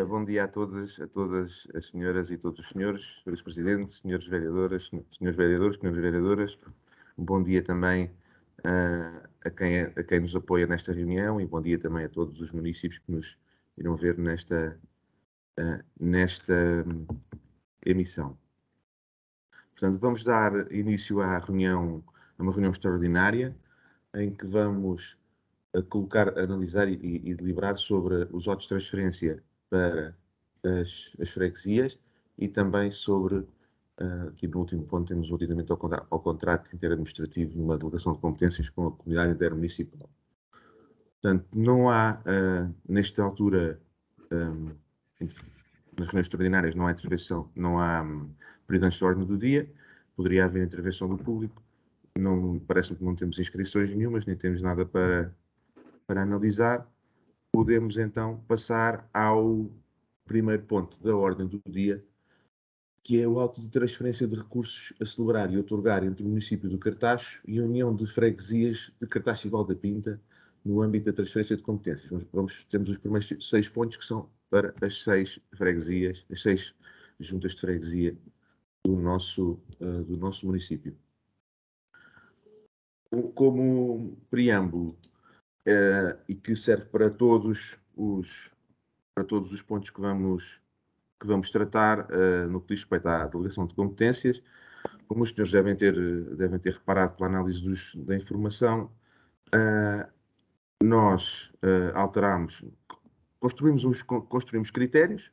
Bom dia a todas as senhoras e todos os senhores, senhores presidentes, senhores vereadores, senhores vereadoras. Bom dia também a quem nos apoia nesta reunião e bom dia também a todos os municípios que nos irão ver nesta emissão. Portanto, vamos dar início a uma reunião extraordinária em que vamos analisar e deliberar sobre os autos de transferência para as freguesias e também sobre, aqui no último ponto, temos o relativamente ao contrato interadministrativo numa delegação de competências com a comunidade intermunicipal. Portanto, não há, nesta altura, nas reuniões extraordinárias, não há intervenção, não há período de ordem do dia, poderia haver intervenção do público, parece-me que não temos inscrições nenhumas, nem temos nada para analisar. Podemos então passar ao primeiro ponto da ordem do dia, que é o auto de transferência de recursos a celebrar e otorgar entre o município do Cartacho e a União de Freguesias de Cartacho e Val da Pinta, no âmbito da transferência de competências. Temos os primeiros 6 pontos que são para as 6 freguesias, as 6 juntas de freguesia do nosso município. Como preâmbulo, e que serve para todos os pontos que vamos tratar no que diz respeito à delegação de competências. Como os senhores devem ter reparado pela análise da informação, nós construímos critérios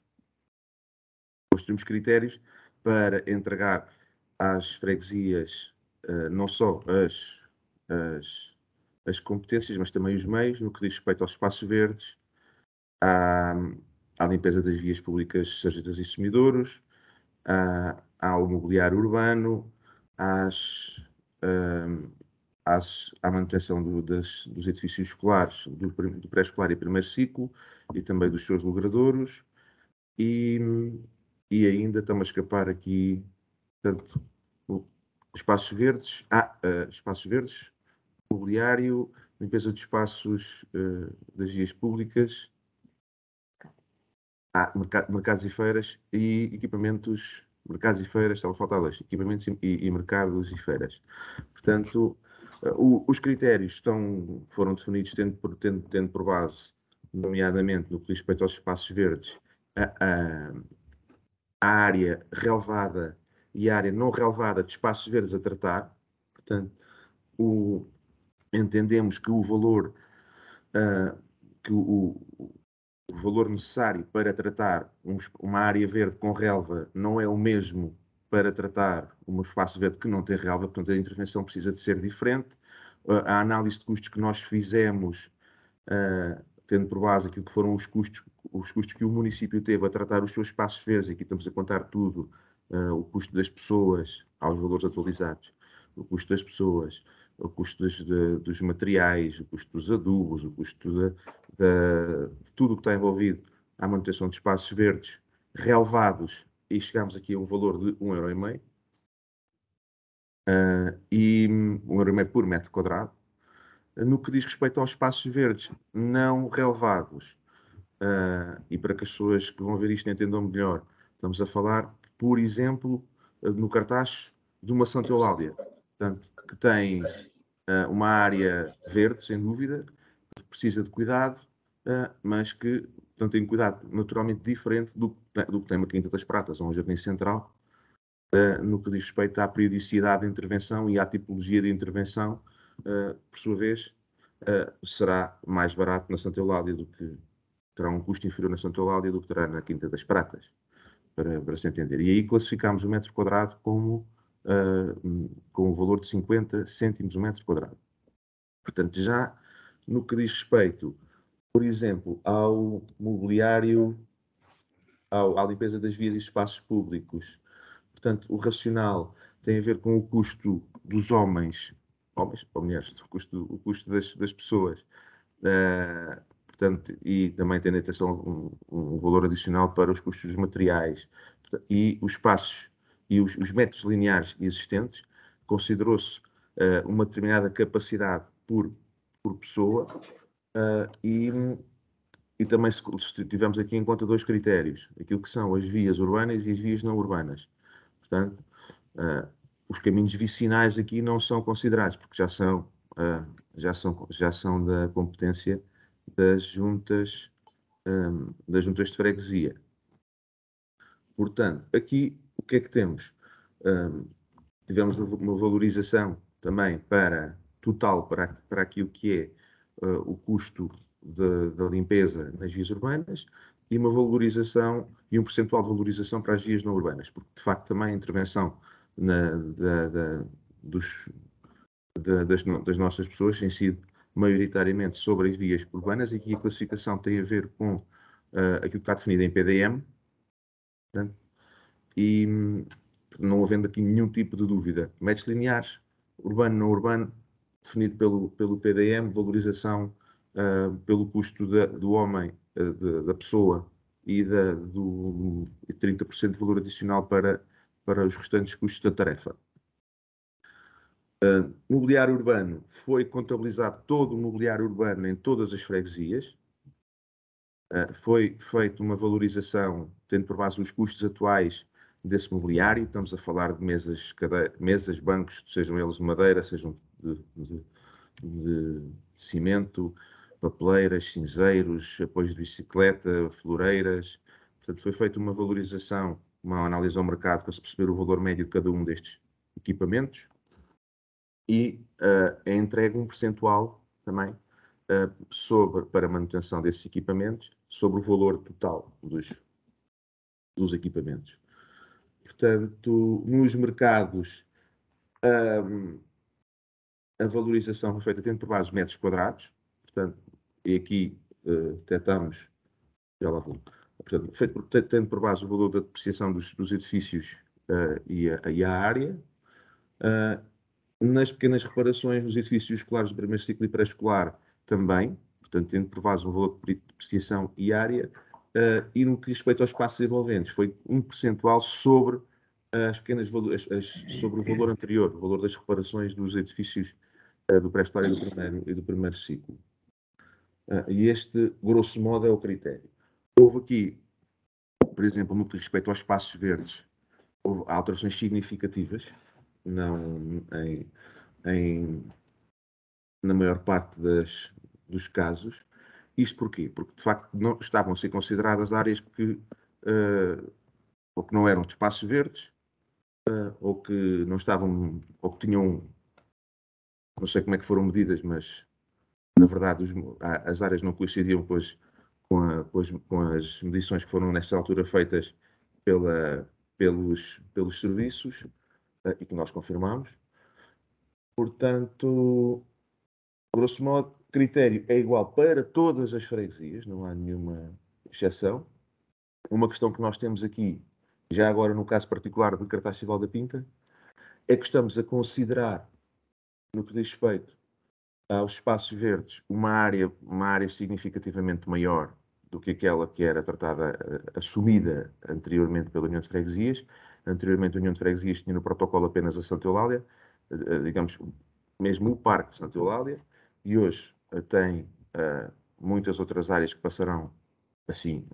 para entregar às freguesias não só as competências, mas também os meios, no que diz respeito aos espaços verdes, à limpeza das vias públicas, sarjetas e sumidouros, ao mobiliário urbano, à manutenção dos edifícios escolares, do pré-escolar e primeiro ciclo, e também dos seus logradouros, e ainda estamos a escapar aqui, portanto, espaços verdes, mobiliário, limpeza de espaços das vias públicas, mercados e feiras e equipamentos, mercados e feiras, estava a faltar 2, equipamentos e mercados e feiras. Portanto, os critérios foram definidos tendo por base, nomeadamente no que diz respeito aos espaços verdes, a área relevada e a área não relevada de espaços verdes a tratar. Portanto, entendemos que o valor necessário para tratar uma área verde com relva não é o mesmo para tratar um espaço verde que não tem relva, portanto a intervenção precisa de ser diferente. A análise de custos que nós fizemos, tendo por base aquilo que foram os custos que o município teve a tratar os seus espaços verdes, aqui estamos a contar tudo, o custo das pessoas aos valores atualizados, o custo das pessoas, o custo dos materiais, o custo dos adubos, o custo de tudo o que está envolvido à manutenção de espaços verdes relevados, e chegamos aqui a um valor de 1,5 € e 1,5 € por metro quadrado. No que diz respeito aos espaços verdes não relevados, e para que as pessoas que vão ver isto entendam melhor, estamos a falar, por exemplo, no Cartacho, de uma Santa Eulália, portanto, que tem uma área verde, sem dúvida, que precisa de cuidado, mas que, portanto, tem cuidado naturalmente diferente do que tem uma Quinta das Pratas ou um jardim central, no que diz respeito à periodicidade de intervenção e à tipologia de intervenção. Por sua vez, será mais barato na Santa Eulália terá um custo inferior na Santa Eulália do que terá na Quinta das Pratas, para se entender. E aí classificámos o metro quadrado com o valor de 50 cêntimos o metro quadrado. Portanto, já no que diz respeito, por exemplo, ao mobiliário, à limpeza das vias e espaços públicos, portanto, o racional tem a ver com o custo dos homens ou mulheres, o custo das pessoas, portanto, e também tendo atenção um valor adicional para os custos dos materiais e os espaços e os metros lineares existentes. Considerou-se uma determinada capacidade por pessoa, e E também tivemos aqui em conta dois critérios, aquilo que são as vias urbanas e as vias não urbanas. Portanto, os caminhos vicinais aqui não são considerados, porque já são da competência das juntas de freguesia. Portanto, aqui o que é que temos? Tivemos uma valorização também total para aquilo que é o custo da limpeza nas vias urbanas e uma valorização e um percentual de valorização para as vias não urbanas, porque de facto também a intervenção das nossas pessoas tem sido maioritariamente sobre as vias urbanas e aqui a classificação tem a ver com aquilo que está definido em PDM, portanto, e não havendo aqui nenhum tipo de dúvida. Metros lineares, urbano, não urbano, definido pelo PDM, valorização pelo custo do homem, da pessoa e do 30% de valor adicional para os restantes custos da tarefa. Mobiliário urbano, foi contabilizado todo o mobiliário urbano em todas as freguesias. Foi feita uma valorização, tendo por base os custos atuais desse mobiliário. Estamos a falar de mesas, bancos, sejam eles de madeira, sejam de cimento, papeleiras, cinzeiros, apoios de bicicleta, floreiras. Portanto, foi feita uma valorização, uma análise ao mercado para se perceber o valor médio de cada um destes equipamentos e é entregue um percentual também para a manutenção desses equipamentos sobre o valor total dos equipamentos. Portanto, nos mercados, a valorização foi feita tendo por base metros quadrados, portanto, e aqui detectamos, já lá vou, portanto, tendo por base o valor da depreciação dos edifícios e a área. Nas pequenas reparações nos edifícios escolares do primeiro ciclo e pré-escolar também, portanto, tendo por base um valor de depreciação e área, e no que respeita aos espaços envolventes, foi um percentual sobre sobre o valor anterior, o valor das reparações dos edifícios do pré-escolar e do primeiro ciclo. E este, grosso modo, é o critério. Houve aqui, por exemplo, no que respeita aos espaços verdes, houve alterações significativas, não na maior parte dos casos. Isto porquê? Porque, de facto, não, estavam a ser consideradas áreas que ou que não eram de espaços verdes, ou que não estavam, ou que tinham, não sei como é que foram medidas, mas, na verdade, as áreas não coincidiam com as medições que foram, nesta altura, feitas pelos serviços e que nós confirmamos. Portanto, grosso modo, critério é igual para todas as freguesias, não há nenhuma exceção. Uma questão que nós temos aqui, já agora no caso particular do Cartaz Civil da Pinta, é que estamos a considerar, no que diz respeito aos espaços verdes, uma área significativamente maior do que aquela que era tratada, assumida anteriormente pela União de Freguesias. Anteriormente a União de Freguesias tinha no protocolo apenas a Santa Eulália, digamos, mesmo o Parque de Santa Eulália, e hoje tem muitas outras áreas que passarão, assim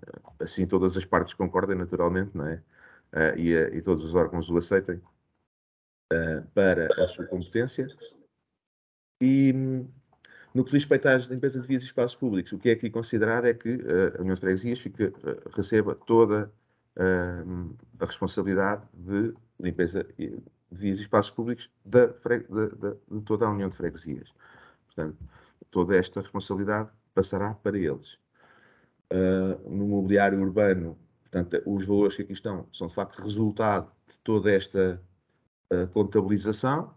todas as partes concordem naturalmente, não é? E todos os órgãos o aceitem para a sua competência. E no que diz respeito às limpezas de vias e espaços públicos, o que é aqui considerado é que a União de Freguesias receba toda a responsabilidade de limpeza de vias e espaços públicos de toda a União de Freguesias. Portanto, toda esta responsabilidade passará para eles. No mobiliário urbano, portanto, os valores que aqui estão são de facto resultado de toda esta contabilização.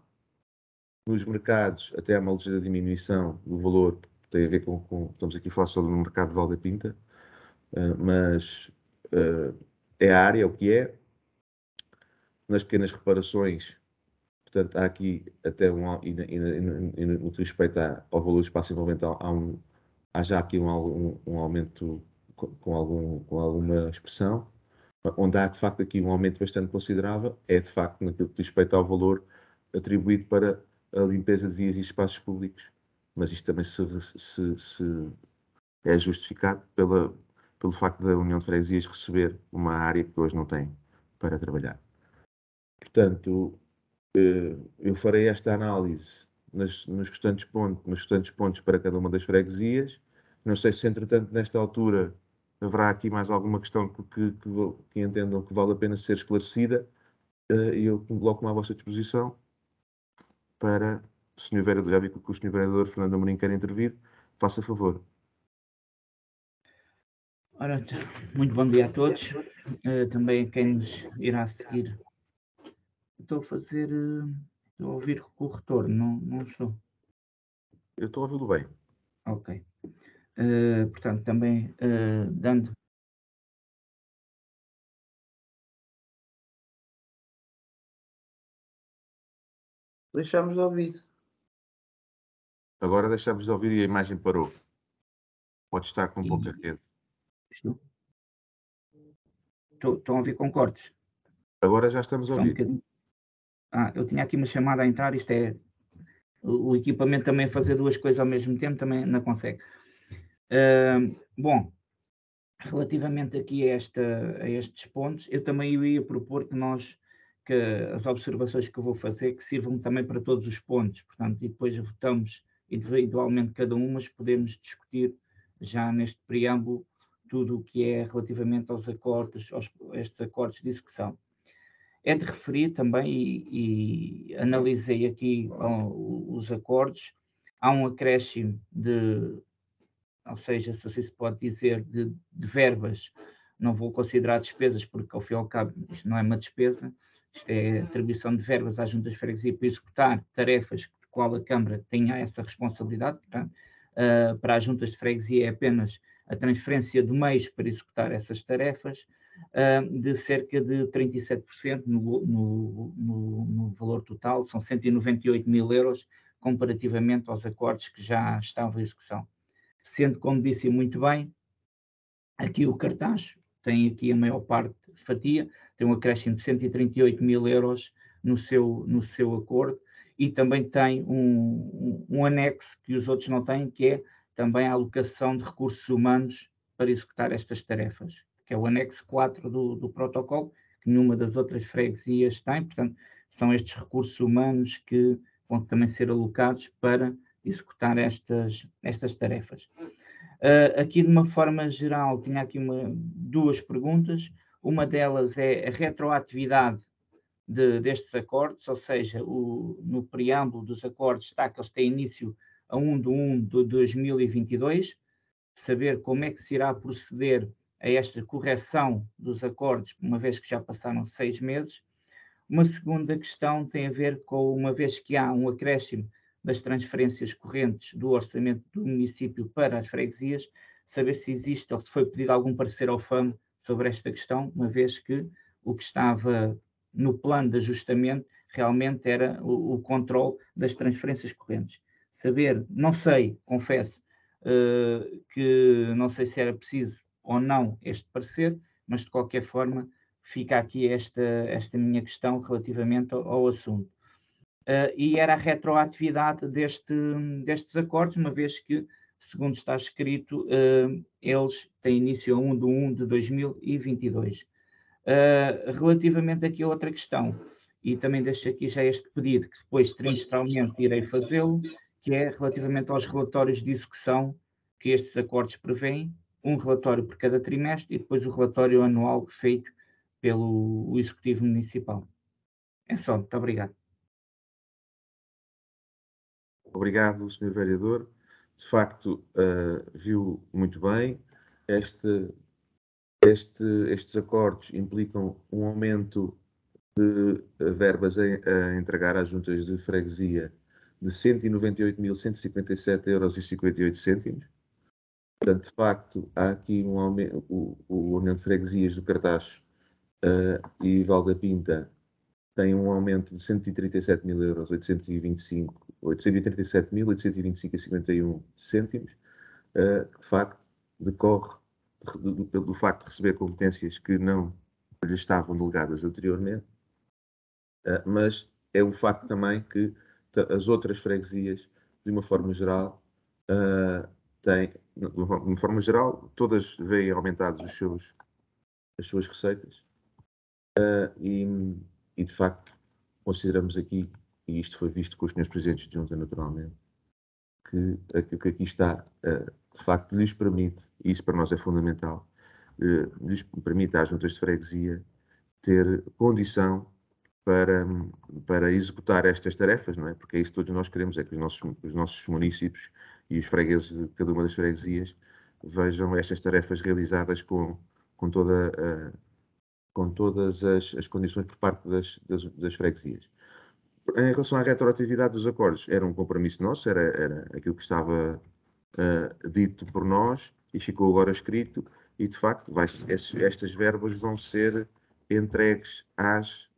Nos mercados, até há uma ligeira diminuição do valor, tem a ver estamos aqui a falar sobre o mercado de Valda Pinta, mas é a área, é o que é. Nas pequenas reparações, portanto, há aqui até no que respeita ao valor do espaço envolvente, há já aqui um aumento com alguma expressão, onde há de facto aqui um aumento bastante considerável, é de facto naquilo que diz respeito ao valor atribuído para a limpeza de vias e espaços públicos, mas isto também é justificado pelo facto da União de Freguesias receber uma área que hoje não tem para trabalhar. Portanto, eu farei esta análise nos restantes pontos para cada uma das freguesias. Não sei se, entretanto, nesta altura haverá aqui mais alguma questão que entendam que vale a pena ser esclarecida, e eu coloco-me à vossa disposição para, Sr. Vereador, já vi que o Sr. Vereador Fernando Amorim quer intervir, faça favor. Ora, muito bom dia a todos, também a quem nos irá seguir. Estou a ouvir com o retorno, não estou. Eu estou a ouvi-lo bem. Ok. Portanto, também dando... Deixámos de ouvir. Agora deixamos de ouvir e a imagem parou. Pode estar com pouca rede. Estão a ouvir com cortes? Agora já estamos a Só um ouvir. bocadinho. Eu tinha aqui uma chamada a entrar, isto é... O equipamento também fazer duas coisas ao mesmo tempo também não consegue. Bom, relativamente aqui a estes pontos, eu também ia propor que as observações que eu vou fazer que sirvam também para todos os pontos, portanto, e depois votamos individualmente cada um, mas podemos discutir já neste preâmbulo tudo o que é relativamente aos acordos, estes acordos de execução. É de referir também, e analisei aqui os acordos, há um acréscimo ou seja, se assim se pode dizer, de verbas, não vou considerar despesas, porque ao fim e ao cabo isto não é uma despesa, isto é atribuição de verbas às juntas de freguesia para executar tarefas de qual a Câmara tenha essa responsabilidade, portanto, para as juntas de freguesia é apenas a transferência de meios para executar essas tarefas, de cerca de 37% no valor total, são 198 mil euros, comparativamente aos acordos que já estavam em execução. Sendo, como disse muito bem, aqui o cartaz tem aqui a maior parte fatia, tem um acréscimo de 138 mil euros no seu acordo, e também tem um anexo que os outros não têm, que é também a alocação de recursos humanos para executar estas tarefas, que é o anexo 4 do protocolo, que nenhuma das outras freguesias tem, portanto, são estes recursos humanos que vão também ser alocados para executar estas tarefas. Aqui, de uma forma geral, tinha aqui duas perguntas. Uma delas é a retroatividade destes acordos, ou seja, no preâmbulo dos acordos está que eles têm início a 1/1/2022, saber como é que se irá proceder a esta correção dos acordos, uma vez que já passaram 6 meses. Uma segunda questão tem a ver com, uma vez que há um acréscimo das transferências correntes do orçamento do município para as freguesias, saber se existe ou se foi pedido algum parecer ao FAM sobre esta questão, uma vez que o que estava no plano de ajustamento realmente era o controle das transferências correntes. Saber, não sei, confesso, que não sei se era preciso ou não este parecer, mas de qualquer forma fica aqui esta minha questão relativamente ao assunto. E era a retroatividade destes acordos, uma vez que, segundo está escrito, eles têm início a 1/1/2022. Relativamente aqui a outra questão, e também deixo aqui já este pedido, que depois trimestralmente irei fazê-lo, que é relativamente aos relatórios de execução que estes acordos prevêem, um relatório por cada trimestre e depois o relatório anual feito pelo Executivo Municipal. É só, muito obrigado. Obrigado, Sr. Vereador. De facto, viu muito bem. Estes acordos implicam um aumento de verbas a entregar às juntas de freguesia de 198.157,58 euros. Portanto, de facto, há aqui um aumento. O União de Freguesias do Cartaz e Val da Pinta tem um aumento de 137 mil euros, 837.825,51 cêntimos, que de facto decorre do facto de receber competências que não lhe estavam delegadas anteriormente, mas é um facto também que as outras freguesias, de uma forma geral, tem, de uma forma geral, todas veem aumentados as suas receitas e, de facto, consideramos aqui, e isto foi visto com os senhores presidentes de junta, naturalmente, que aquilo que aqui está, de facto, lhes permite, e isso para nós é fundamental, lhes permite às juntas de freguesia ter condição para executar estas tarefas, não é? Porque é isso que todos nós queremos, é que os nossos municípios e os fregueses de cada uma das freguesias vejam estas tarefas realizadas com todas as condições por parte das freguesias. Em relação à retroatividade dos acordos, era um compromisso nosso, era aquilo que estava dito por nós e ficou agora escrito, e de facto estas verbas vão ser entregues às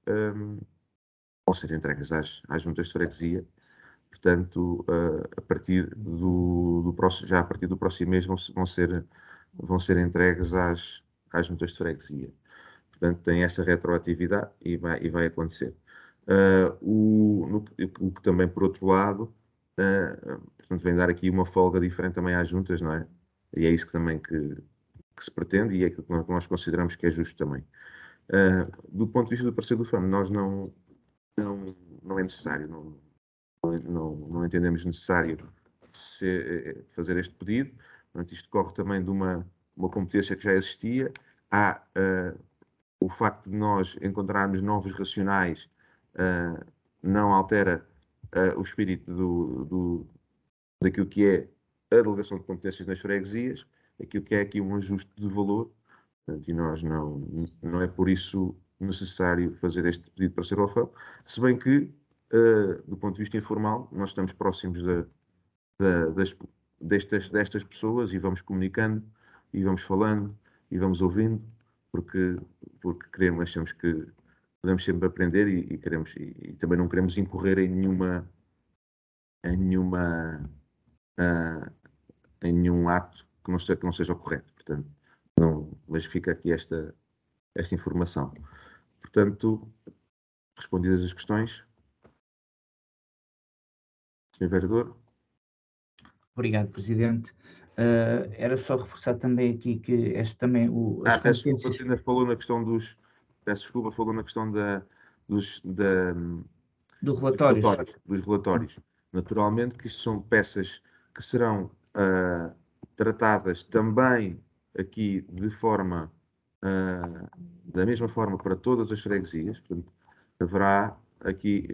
juntas de freguesia. Portanto, a partir do próximo, já a partir do próximo mês vão ser entregues às juntas de freguesia. Portanto, tem essa retroatividade e vai acontecer. O que também, por outro lado, portanto, vem dar aqui uma folga diferente também às juntas, não é? E é isso que também que se pretende e é aquilo que nós consideramos que é justo também. Do ponto de vista do parecer do FAM, nós não é necessário, não entendemos necessário fazer este pedido. Portanto, isto decorre também de uma competência que já existia. Há o facto de nós encontrarmos novos racionais não altera o espírito daquilo que é a delegação de competências nas freguesias, aquilo que é aqui um ajuste de valor, portanto, e nós não é por isso necessário fazer este pedido para ser ao FAM, se bem que, do ponto de vista informal, nós estamos próximos destas pessoas e vamos comunicando, e vamos falando, e vamos ouvindo, porque achamos que podemos sempre aprender e queremos, e também não queremos incorrer em nenhum ato que não seja o correto. Portanto, mas fica aqui esta informação. Portanto, respondidas as questões, Sr. Vereador. Obrigado, Presidente. Era só reforçar também aqui que este também Peço desculpa, ainda falou na questão falou na questão dos relatórios. Naturalmente que isto são peças que serão tratadas também aqui da mesma forma para todas as freguesias. Portanto, haverá aqui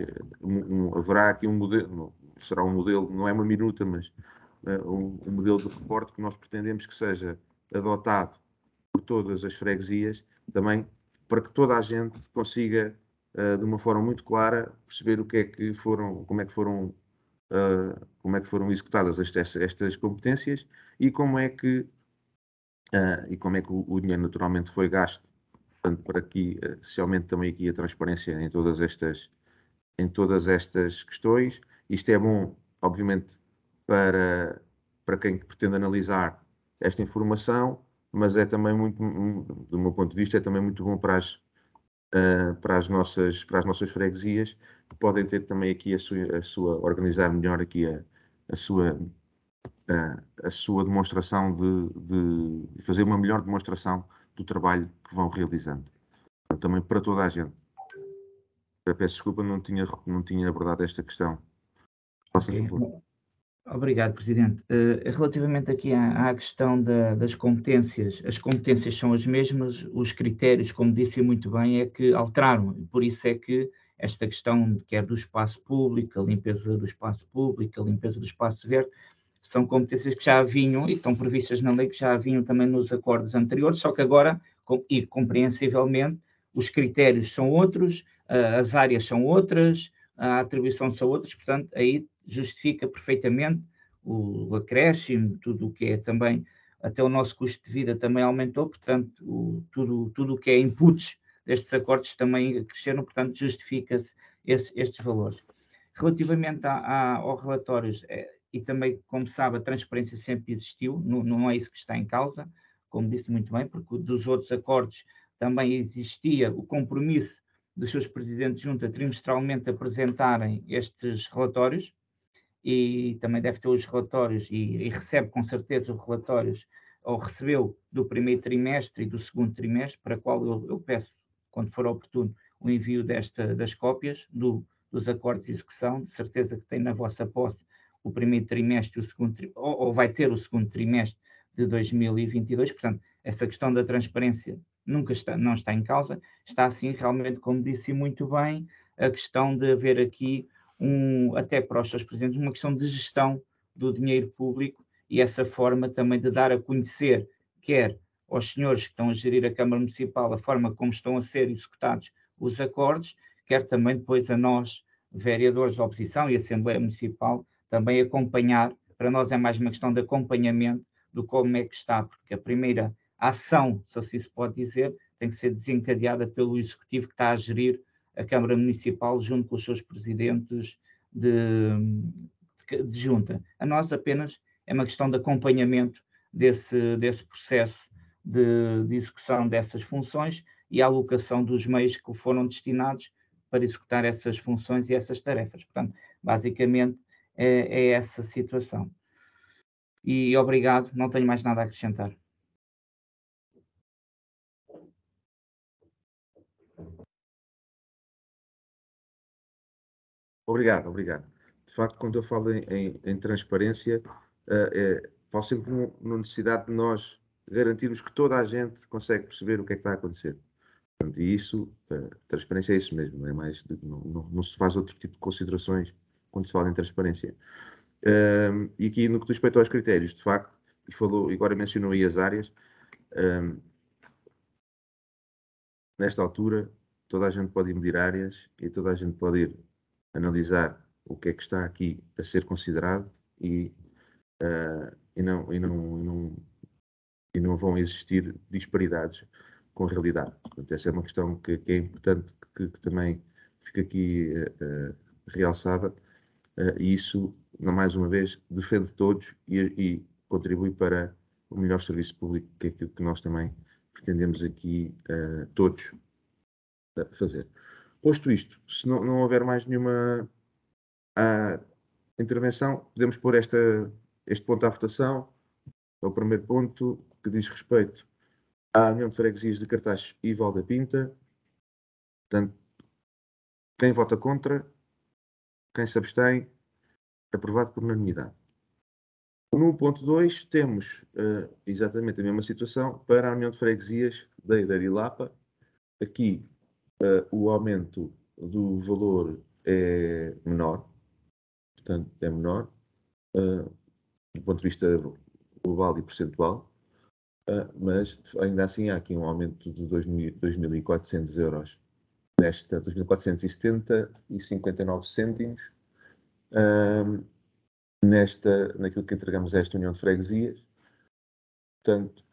um modelo, será um modelo, não é uma minuta, mas um modelo de reporte que nós pretendemos que seja adotado por todas as freguesias, também para que toda a gente consiga, de uma forma muito clara, perceber como é que foram executadas estas competências e como é que o dinheiro naturalmente foi gasto, portanto, para que se aumente também aqui a transparência em todas estas questões. Isto é bom, obviamente, para quem pretende analisar esta informação, mas é também muito, do meu ponto de vista, é também muito bom para as nossas freguesias, que podem ter também aqui organizar melhor aqui a sua demonstração de fazer uma melhor demonstração do trabalho que vão realizando. Também para toda a gente. Peço desculpa, não tinha abordado esta questão. Faça favor. Obrigado, Presidente. Relativamente aqui à questão das competências, as competências são as mesmas, os critérios, como disse muito bem, é que alteraram. Por isso é que esta questão, quer do espaço público, a limpeza do espaço público, a limpeza do espaço verde, são competências que já vinham e estão previstas na lei, que já vinham também nos acordos anteriores, só que agora, e compreensivelmente, os critérios são outros, as áreas são outras, a atribuição são outras, portanto, aí justifica perfeitamente o acréscimo, tudo o que é também, até o nosso custo de vida também aumentou, portanto, tudo o que é inputs destes acordos também cresceram, portanto, justifica-se estes valores. Relativamente aos relatórios, e também, como sabe, a transparência sempre existiu, não é isso que está em causa, como disse muito bem, porque dos outros acordos também existia o compromisso dos seus presidentes de junta trimestralmente apresentarem estes relatórios, e também deve ter os relatórios e recebe com certeza os relatórios, ou recebeu do primeiro trimestre e do segundo trimestre, para qual eu peço, quando for oportuno, o envio das cópias dos acordos de execução. De certeza que tem na vossa posse o primeiro trimestre e o segundo ou vai ter o segundo trimestre de 2022, portanto, essa questão da transparência não está em causa, está assim realmente, como disse muito bem, a questão de haver aqui, até para os seus presidentes, uma questão de gestão do dinheiro público e essa forma também de dar a conhecer, quer aos senhores que estão a gerir a Câmara Municipal, a forma como estão a ser executados os acordos, quer também depois a nós, vereadores da oposição e Assembleia Municipal, também acompanhar. Para nós é mais uma questão de acompanhamento do como é que está, porque a primeira ação, se assim se pode dizer, tem que ser desencadeada pelo Executivo que está a gerir a Câmara Municipal junto com os seus presidentes de junta. A nós apenas é uma questão de acompanhamento desse processo de execução dessas funções e a alocação dos meios que foram destinados para executar essas funções e essas tarefas. Portanto, basicamente é essa situação. E obrigado, não tenho mais nada a acrescentar. Obrigado, obrigado. De facto, quando eu falo em transparência, falo sempre na necessidade de nós garantirmos que toda a gente consegue perceber o que é que está a acontecer. Portanto, e isso, transparência é isso mesmo, não é mais, não se faz outro tipo de considerações quando se fala em transparência. E aqui, no que diz respeito aos critérios, de facto, e agora mencionou aí as áreas, nesta altura, toda a gente pode ir medir áreas e toda a gente pode ir analisar o que é que está aqui a ser considerado e não vão existir disparidades com a realidade. Portanto, essa é uma questão que é importante que também fica aqui realçada, e isso, mais uma vez, defende todos e contribui para o melhor serviço público, que é aquilo que nós também pretendemos aqui todos fazer. Posto isto, se não houver mais nenhuma intervenção, podemos pôr este ponto à votação. É o primeiro ponto, que diz respeito à União de Freguesias de Cartaz e Val da Pinta. Portanto, quem vota contra, quem se abstém, aprovado por unanimidade. No ponto 2, temos exatamente a mesma situação para a União de Freguesias da Eideira e Lapa. Aqui, o aumento do valor é menor, portanto, é menor, do ponto de vista global e percentual, mas ainda assim há aqui um aumento de 2.400 euros, nesta 2.470,59 cêntimos, naquilo que entregamos a esta União de Freguesias. Portanto,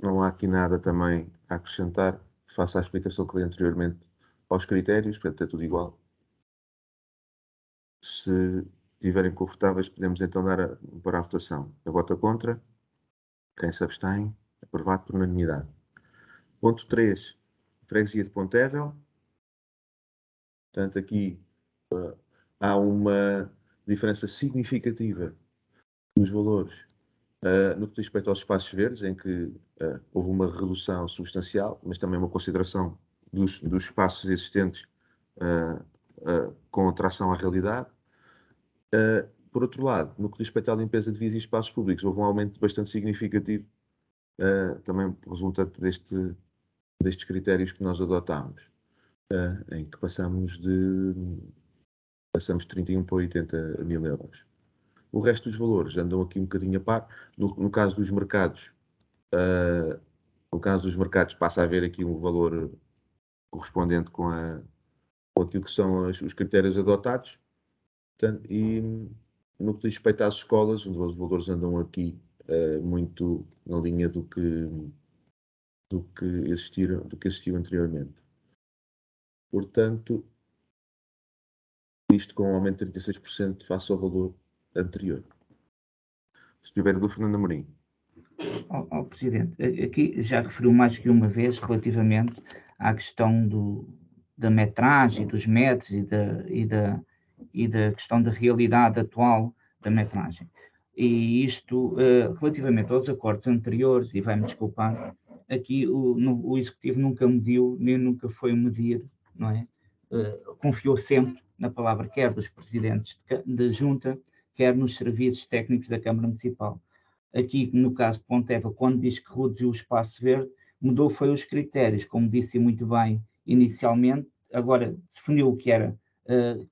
não há aqui nada também a acrescentar, face à explicação que dei anteriormente aos critérios, portanto é tudo igual. Se estiverem confortáveis, podemos então dar para a votação. A vota contra, quem se abstém, aprovado por unanimidade. Ponto 3, Freguesia de Pontevel. Portanto, aqui há uma diferença significativa nos valores no que diz respeito aos espaços verdes, em que houve uma redução substancial, mas também uma consideração dos espaços existentes com atração à realidade. Por outro lado, no que diz respeito à limpeza de vias e espaços públicos, houve um aumento bastante significativo, também resultante destes critérios que nós adotámos, em que passamos de 31 para 80 mil euros. O resto dos valores andam aqui um bocadinho a par. No caso dos mercados, passa a haver aqui um valor correspondente com aquilo que são os critérios adotados. Portanto, e no que diz respeito às escolas, os valores andam aqui muito na linha do que existiu anteriormente. Portanto, isto com um aumento de 36% face ao valor anterior. Se tiver do Fernando Amorim. Presidente, aqui já referiu mais que uma vez relativamente à questão da metragem, dos metros e da questão da realidade atual da metragem. E isto, relativamente aos acordos anteriores, e vai-me desculpar, aqui o Executivo nunca mediu, nem nunca foi medir, não é? Confiou sempre na palavra, quer dos presidentes de junta, quer nos serviços técnicos da Câmara Municipal. Aqui, no caso de Ponteva, quando diz que reduziu o espaço verde, mudou foi os critérios, como disse muito bem inicialmente, agora definiu o que era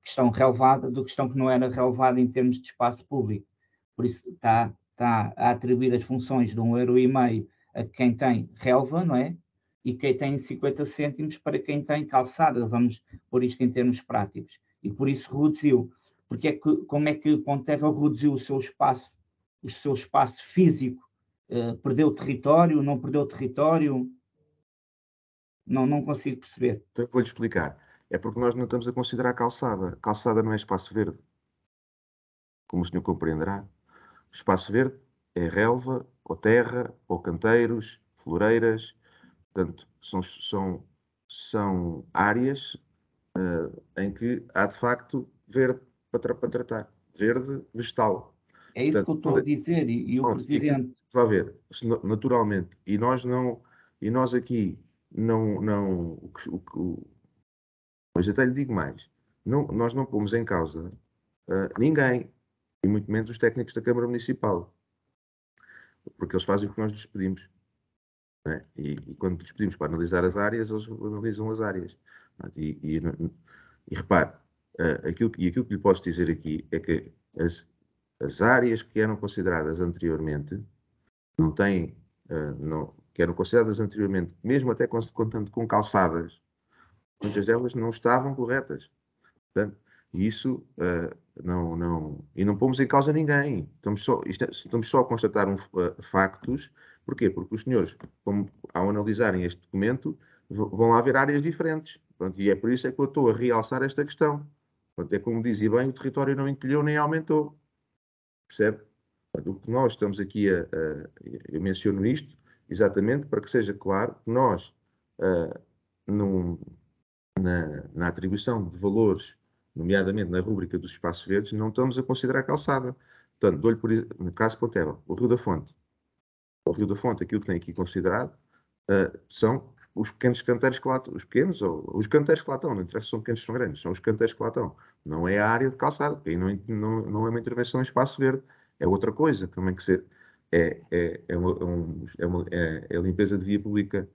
questão relevada do questão que não era relevada em termos de espaço público. Por isso está a atribuir as funções de 1,5 € a quem tem relva, não é? E quem tem 50 cêntimos para quem tem calçada, vamos pôr isto em termos práticos. E por isso reduziu. Como é que Ponteva reduziu o seu espaço físico? Perdeu território, não perdeu território? Não consigo perceber. Então eu vou-lhe explicar. É porque nós não estamos a considerar calçada. Calçada não é espaço verde. Como o senhor compreenderá. O espaço verde é relva, ou terra, ou canteiros, floreiras. Portanto, são áreas em que há, de facto, verde para tratar. Verde vegetal. É isso Portanto, que eu estou a dizer, e o Presidente... Vai ver, naturalmente, e nós aqui mas até lhe digo mais, nós não pomos em causa ninguém, e muito menos os técnicos da Câmara Municipal, porque eles fazem o que nós lhes pedimos. Né? E quando lhes pedimos para analisar as áreas, eles analisam as áreas. E repare, aquilo que lhe posso dizer aqui é que as áreas que eram consideradas anteriormente que eram consideradas anteriormente, mesmo até contando com calçadas, muitas delas não estavam corretas. Portanto, isso e não pomos em causa ninguém. Estamos só a constatar factos. Porquê? Porque os senhores, ao analisarem este documento, vão lá ver áreas diferentes. Pronto, e é por isso é que eu estou a realçar esta questão. Pronto, é como dizia bem, o território não encolheu nem aumentou. Percebe? O que nós estamos aqui eu menciono isto exatamente para que seja claro que nós, na atribuição de valores, nomeadamente na rúbrica dos espaços verdes, não estamos a considerar calçada. Portanto, no caso de Ponteva, o Rio da Fonte. O Rio da Fonte, aquilo que tem aqui considerado, são os pequenos canteiros que lá estão. Os pequenos, ou os canteiros que lá estão, não interessa se são pequenos ou são grandes, são os canteiros que lá estão. Não é a área de calçada, porque aí não é uma intervenção em espaço verde. É outra coisa, também que ser. É a limpeza de via pública,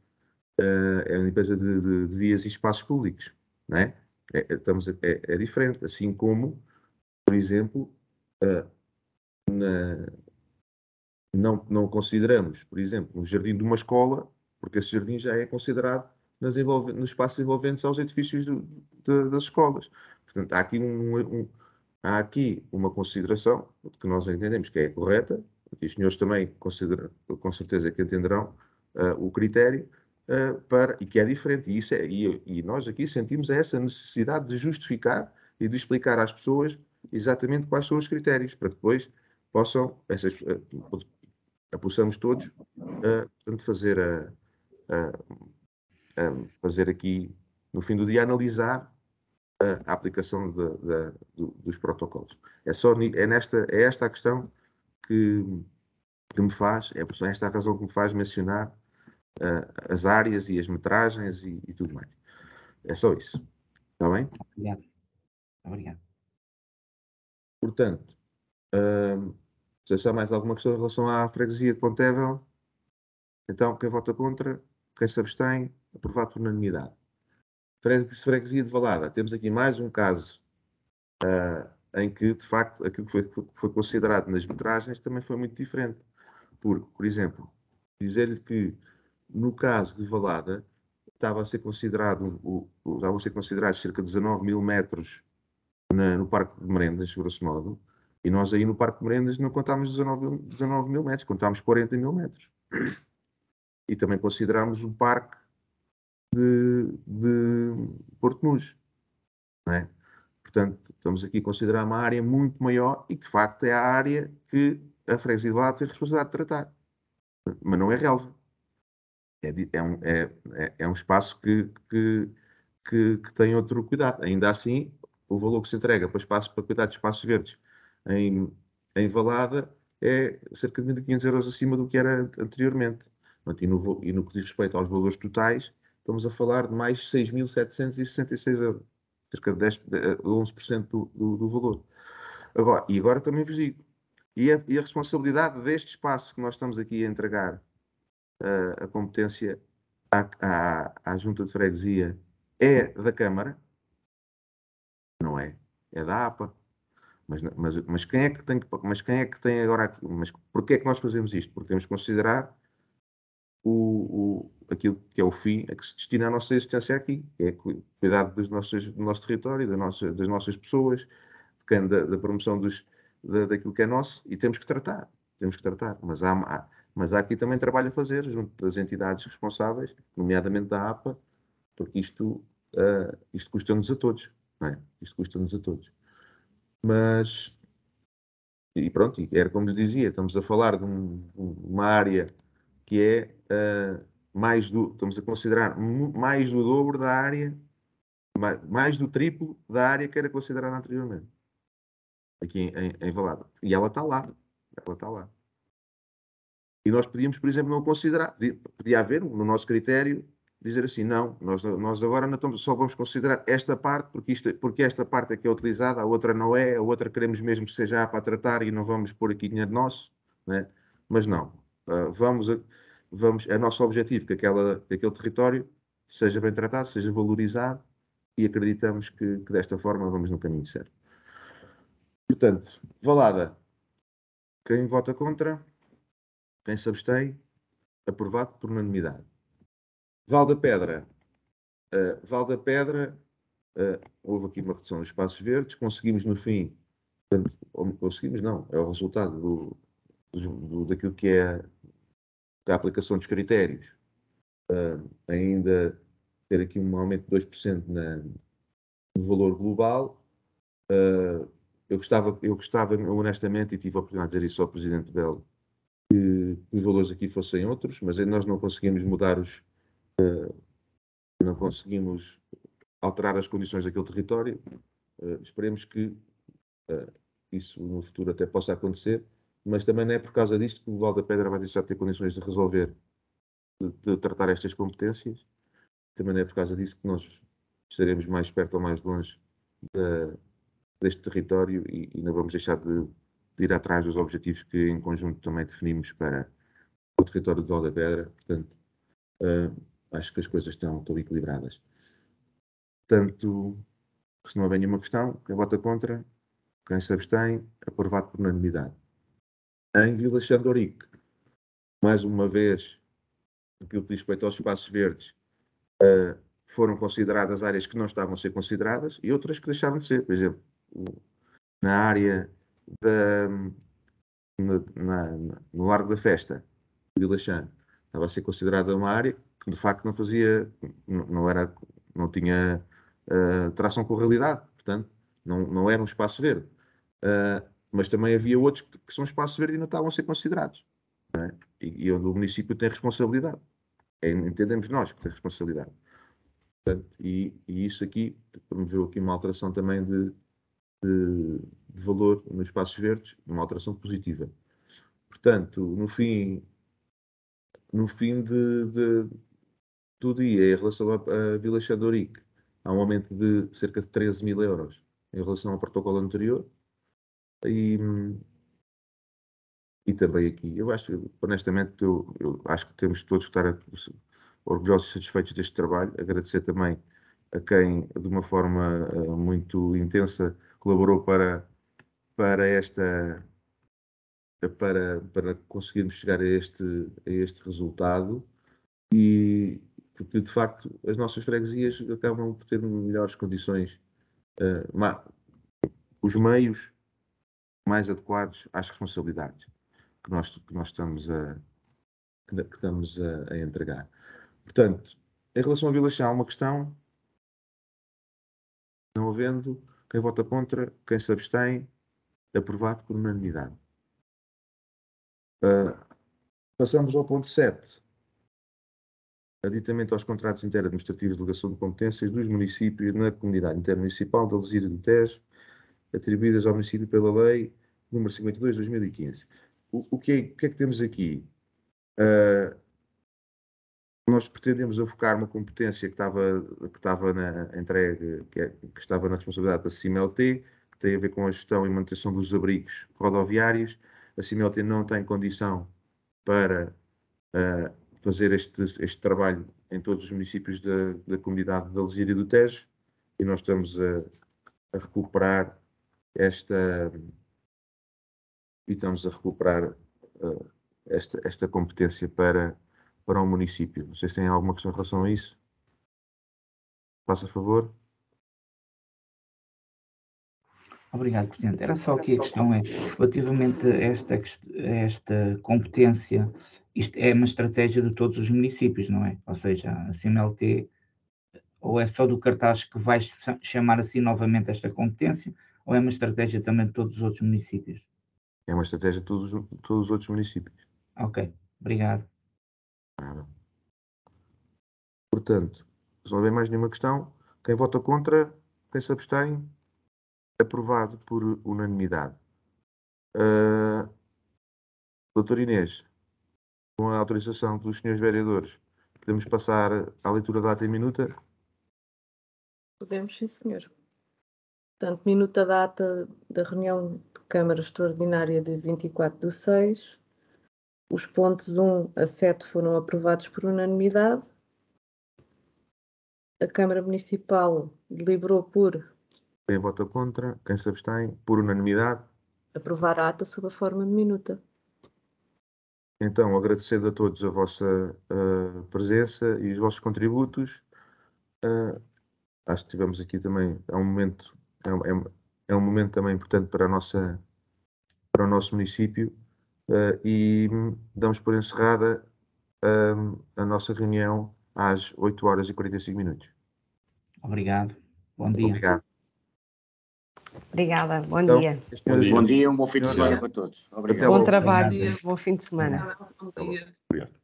é a limpeza de vias e espaços públicos, não é? É diferente, assim como, por exemplo, não consideramos, por exemplo, um jardim de uma escola, porque esse jardim já é considerado nos espaços envolventes aos edifícios das escolas. Portanto, há aqui uma consideração que nós entendemos que é correta, e os senhores também consideram, com certeza que entenderão o critério, e que é diferente. E nós aqui sentimos essa necessidade de justificar e de explicar às pessoas exatamente quais são os critérios, para que depois possamos todos portanto, fazer aqui, no fim do dia, analisar a aplicação dos protocolos. É esta a questão que me faz, é esta a razão que me faz mencionar as áreas e as metragens e tudo mais. É só isso. Está bem? Obrigado. Portanto, se há mais alguma questão em relação à freguesia de Ponteva, então quem vota contra, quem se abstém, aprovado por unanimidade. Freguesia de Valada, temos aqui mais um caso em que, de facto, aquilo que foi considerado nas metragens também foi muito diferente. Por exemplo, dizer-lhe que no caso de Valada estavam a ser considerados cerca de 19 mil metros no Parque de Merendas, grosso modo, e nós aí no Parque de Merendas não contámos 19 mil metros, contámos 40 mil metros. E também considerámos o Parque de Porto Nus, não é? Portanto, estamos aqui a considerar uma área muito maior e que, de facto, é a área que a freguesia de Valada tem responsabilidade de tratar. Mas não é relva. É um espaço que tem outro cuidado. Ainda assim, o valor que se entrega para cuidar de espaços verdes em Valada é cerca de 1.500 euros acima do que era anteriormente. E no que diz respeito aos valores totais, estamos a falar de mais 6.766 euros, cerca de 11% do valor. Agora também vos digo, e a responsabilidade deste espaço que nós estamos aqui a entregar a competência à Junta de Freguesia é da Câmara, não é? É da APA. Mas quem é que tem agora aqui? Mas porquê é que nós fazemos isto? Porque temos que considerar aquilo que é o fim a que se destina a nossa existência aqui, que é cuidar do nosso território, das nossas pessoas, da promoção daquilo que é nosso, e temos que tratar. Mas há aqui também trabalho a fazer junto das entidades responsáveis, nomeadamente da APA, porque isto custa-nos a todos, não é? Isto custa-nos a todos. Mas, e pronto, era como lhe dizia, estamos a falar de uma área que é estamos a considerar mais do dobro da área, mais do triplo da área que era considerada anteriormente, aqui em Valada. E ela está lá. E nós podíamos, por exemplo, não considerar, podia haver, no nosso critério, dizer assim, não, nós agora não estamos, só vamos considerar esta parte, porque esta parte é que é utilizada, a outra não é, a outra queremos mesmo que seja para tratar e não vamos pôr aqui dinheiro nosso, né? Mas não, é nosso objetivo que aquele território seja bem tratado, seja valorizado, e acreditamos que desta forma vamos no caminho certo. Portanto, Valada, quem vota contra, quem se abstém, aprovado por unanimidade. Val da Pedra, houve aqui uma redução dos espaços verdes, conseguimos no fim, conseguimos não, é o resultado daquilo que é a aplicação dos critérios, ainda ter aqui um aumento de 2% no valor global. Eu gostava honestamente, e tive a oportunidade de dizer isso ao Presidente Belo, que os valores aqui fossem outros, mas nós não conseguimos não conseguimos alterar as condições daquele território. Esperemos que isso no futuro até possa acontecer, mas também não é por causa disto que o Val da Pedra vai deixar de ter condições de resolver, de tratar estas competências. Também não é por causa disso que nós estaremos mais perto ou mais longe deste território e não vamos deixar de ir atrás dos objetivos que em conjunto também definimos para o território de Val da Pedra. Portanto, acho que as coisas estão equilibradas. Portanto, se não houver nenhuma questão, quem vota contra, quem se abstém, aprovado por unanimidade. Em Vila Xandorique, mais uma vez, aquilo que diz respeito aos espaços verdes, foram consideradas áreas que não estavam a ser consideradas e outras que deixaram de ser. Por exemplo, na área no Largo da Festa, Vila Xã, estava a ser considerada uma área que de facto não tinha tração com a realidade, portanto, não era um espaço verde. Mas também havia outros que são espaços verdes e não estavam a ser considerados. Não é? E onde o município tem responsabilidade. Entendemos nós que tem responsabilidade. Portanto, e isso aqui promoveu aqui uma alteração também de valor nos espaços verdes, uma alteração positiva. Portanto, no fim do dia, em relação à Vila Xandorique, há um aumento de cerca de 13.000 euros em relação ao protocolo anterior. E também aqui, honestamente, eu acho que temos todos que estar orgulhosos e satisfeitos deste trabalho. Agradecer também a quem, de uma forma muito intensa, colaborou para conseguirmos chegar a este resultado. E porque, de facto, as nossas freguesias acabam por ter melhores condições, os meios mais adequados às responsabilidades que nós estamos a entregar. Portanto, em relação à Vila Chá, uma questão, não havendo, quem vota contra, quem se abstém, aprovado por unanimidade. Passamos ao ponto 7. aditamento aos contratos interadministrativos de delegação de competências dos municípios na comunidade intermunicipal de Algesira do Tejo, atribuídas ao município pela lei número 52 de 2015. O que é que temos aqui? Nós pretendemos avocar uma competência que estava na entregue, que estava na responsabilidade da CIMLT, que tem a ver com a gestão e manutenção dos abrigos rodoviários. A CIMLT não tem condição para fazer este trabalho em todos os municípios da comunidade de Algesira e do Tejo, e nós estamos a recuperar esta competência para o município. Vocês têm alguma questão em relação a isso? Faça favor. Obrigado, Presidente. Era só que a questão é, relativamente a esta competência, isto é uma estratégia de todos os municípios, não é? Ou seja, a CIMLT, ou é só do cartaz que vai chamar assim novamente esta competência, ou é uma estratégia também de todos os outros municípios? É uma estratégia de todos os outros municípios. Ok, obrigado. Portanto, se não houver mais nenhuma questão, quem vota contra, quem se abstém, aprovado por unanimidade. Doutor Inês, com a autorização dos senhores vereadores, podemos passar à leitura da ata em minuta? Podemos, sim, senhor. Portanto, minuta da ata da reunião de Câmara Extraordinária de 24/6. Os pontos 1 a 7 foram aprovados por unanimidade. A Câmara Municipal deliberou por Quem vota contra, quem se abstém, por unanimidade. aprovar a ata sob a forma de minuta. Então, agradecendo a todos a vossa presença e os vossos contributos. Acho que tivemos aqui também, é um momento também importante para o nosso município, e damos por encerrada a nossa reunião às 8h45. Obrigado. Bom dia. Obrigado. Obrigada, bom Então, dia. Bom dia, um bom fim de semana para todos. Obrigado. Bom trabalho, bom fim de semana. Bom dia. Obrigado.